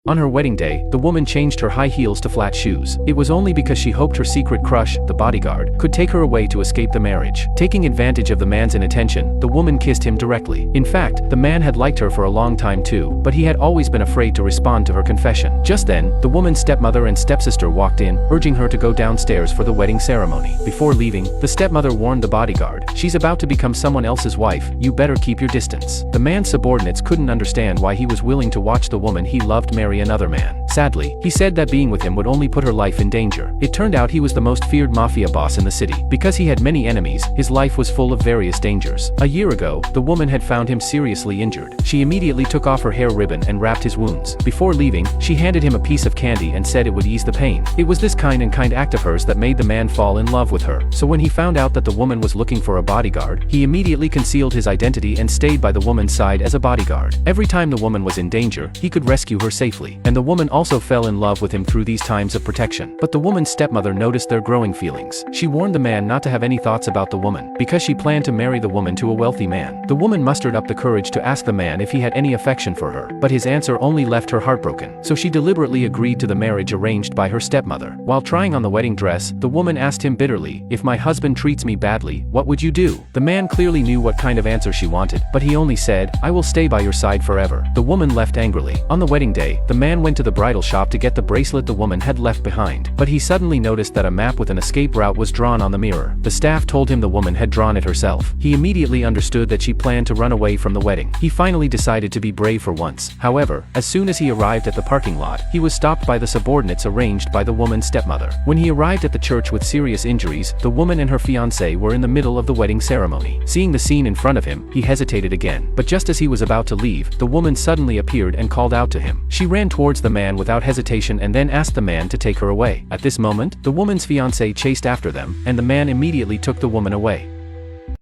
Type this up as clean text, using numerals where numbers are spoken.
On her wedding day, the woman changed her high heels to flat shoes. It was only because she hoped her secret crush, the bodyguard, could take her away to escape the marriage. Taking advantage of the man's inattention, the woman kissed him directly. In fact, the man had liked her for a long time too, but he had always been afraid to respond to her confession. Just then, the woman's stepmother and stepsister walked in, urging her to go downstairs for the wedding ceremony. Before leaving, the stepmother warned the bodyguard, "She's about to become someone else's wife, you better keep your distance." The man's subordinates couldn't understand why he was willing to watch the woman he loved marry another man. Sadly, he said that being with him would only put her life in danger. It turned out he was the most feared mafia boss in the city. Because he had many enemies, his life was full of various dangers. A year ago, the woman had found him seriously injured. She immediately took off her hair ribbon and wrapped his wounds. Before leaving, she handed him a piece of candy and said it would ease the pain. It was this kind act of hers that made the man fall in love with her. So when he found out that the woman was looking for a bodyguard, he immediately concealed his identity and stayed by the woman's side as a bodyguard. Every time the woman was in danger, he could rescue her safely. And the woman also fell in love with him through these times of protection. But the woman's stepmother noticed their growing feelings. She warned the man not to have any thoughts about the woman, because she planned to marry the woman to a wealthy man. The woman mustered up the courage to ask the man if he had any affection for her, but his answer only left her heartbroken. So she deliberately agreed to the marriage arranged by her stepmother. While trying on the wedding dress, the woman asked him bitterly, "If my husband treats me badly, what would you do?" The man clearly knew what kind of answer she wanted, but he only said, "I will stay by your side forever." The woman left angrily. On the wedding day, the man went to the bridal shop to get the bracelet the woman had left behind. But he suddenly noticed that a map with an escape route was drawn on the mirror. The staff told him the woman had drawn it herself. He immediately understood that she planned to run away from the wedding. He finally decided to be brave for once. However, as soon as he arrived at the parking lot, he was stopped by the subordinates arranged by the woman's stepmother. When he arrived at the church with serious injuries, the woman and her fiancé were in the middle of the wedding ceremony. Seeing the scene in front of him, he hesitated again. But just as he was about to leave, the woman suddenly appeared and called out to him. She ran towards the man without hesitation and then asked the man to take her away. At this moment, the woman's fiancé chased after them, and the man immediately took the woman away.